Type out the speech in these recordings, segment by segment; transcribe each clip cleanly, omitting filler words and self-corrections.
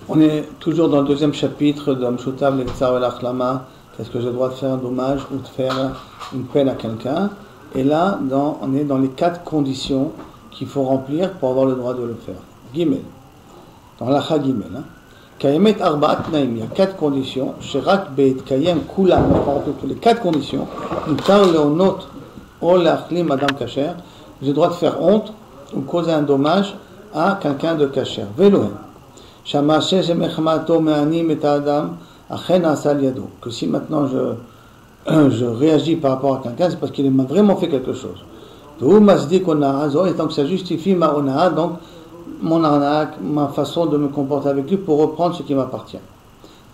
On est toujours dans le deuxième chapitre de Mshutav Lektsar Lama. Est-ce que j'ai le droit de faire un dommage ou de faire une peine à quelqu'un? Et là, on est dans les 4 conditions qu'il faut remplir pour avoir le droit de le faire. Gimel. Dans l'Acha Gimel. Kayemet Arba'at Naim. Il y a 4 conditions. Sherak Beit Kayem Kula. On va remplir toutes les 4 conditions. Mutar Leonot O Lachlim Adam Kacher. J'ai le droit de faire honte ou causer un dommage à quelqu'un de Kacher. Velohem. Que si maintenant je réagis par rapport à quelqu'un, c'est parce qu'il m'a vraiment fait quelque chose. Et donc ça justifie ma ona'a, donc mon arnaque, ma façon de me comporter avec lui pour reprendre ce qui m'appartient.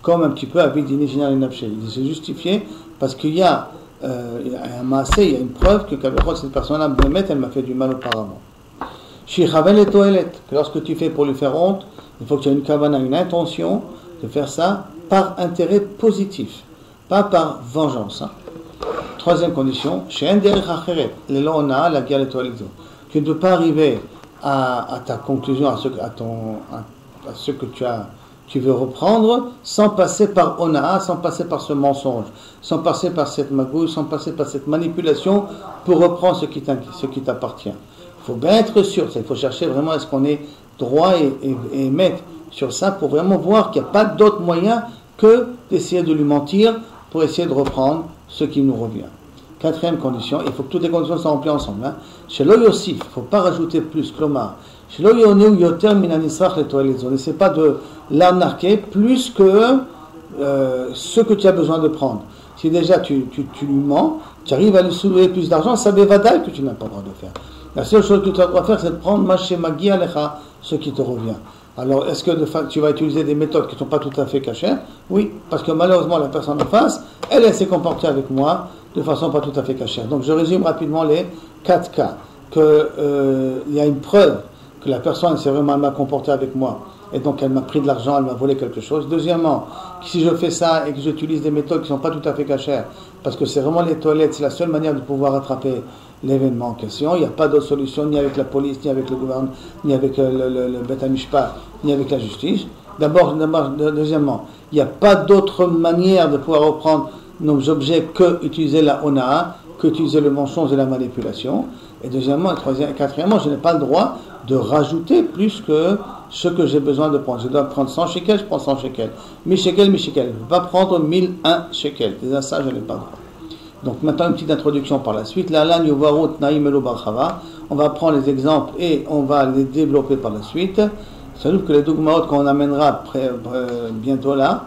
Comme un petit peu à Bidini Jinal Nafshe. C'est justifié parce qu'il y a un massé, il y a une preuve que cette personne-là, elle m'a fait du mal auparavant. Que lorsque tu fais pour lui faire honte, il faut que tu aies une kavana, une intention de faire ça par intérêt positif, pas par vengeance. Troisième condition, tu ne peux pas arriver à ta conclusion, à ce que tu veux reprendre, sans passer par ona'a, sans passer par ce mensonge, sans passer par cette magouille, sans passer par cette manipulation pour reprendre ce qui t'appartient. Il faut bien être sûr, il faut chercher vraiment est-ce qu'on est droit et mettre sur ça pour vraiment voir qu'il n'y a pas d'autre moyen que d'essayer de lui mentir pour essayer de reprendre ce qui nous revient. Quatrième condition, il faut que toutes les conditions soient remplies ensemble. Chez l'oyosif, il ne faut pas rajouter plus, klomar. Chez l'oyoneu yoter minanisrach les toilettes. On n'essaie pas de l'arnaquer plus que ce que tu as besoin de prendre. Si déjà tu lui mens, tu arrives à lui soulever plus d'argent, ça bévadaille que tu n'as pas le droit de faire. La seule chose que tu as le droit de faire, c'est de prendre maché magi alecha, ce qui te revient. Alors, est-ce que tu vas utiliser des méthodes qui ne sont pas tout à fait cachées? Oui, parce que malheureusement, la personne en face, elle s'est comportée avec moi de façon pas tout à fait cachée. Donc, je résume rapidement les 4 cas. Il y a une preuve que la personne s'est vraiment mal comportée avec moi, et donc elle m'a pris de l'argent, elle m'a volé quelque chose. Deuxièmement, si je fais ça et que j'utilise des méthodes qui ne sont pas tout à fait cachées, parce que c'est vraiment les toilettes, c'est la seule manière de pouvoir attraper l'événement en question. Il n'y a pas d'autre solution, ni avec la police, ni avec le gouvernement, ni avec le Beth Mishpat, ni avec la justice. Deuxièmement, il n'y a pas d'autre manière de pouvoir reprendre nos objets que utiliser la ona'a, que utiliser le mensonge et la manipulation. Et deuxièmement, quatrièmement, je n'ai pas le droit de rajouter plus que ce que j'ai besoin de prendre. Je dois prendre 100 shekels, je prends 100 shekels. 1000 shekels, 1000 shekels. Je ne peux pas prendre 1001 shekels. Déjà ça, je n'ai pas le droit. Donc maintenant une petite introduction par la suite. On va prendre les exemples et on va les développer par la suite. Ça veut dire que les dogmaot qu'on amènera bientôt là,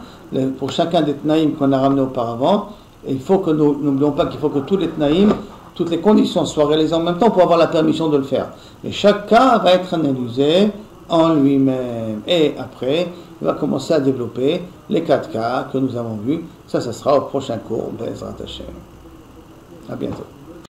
pour chacun des tnaïm qu'on a ramené auparavant, il faut que nous n'oublions pas qu'il faut que tous les tnaïm, toutes les conditions soient réalisées en même temps pour avoir la permission de le faire. Et chaque cas va être analysé en lui-même. Et après, il va commencer à développer les 4 cas que nous avons vus. Ça sera au prochain cours. Bezrat Hashem. À bientôt.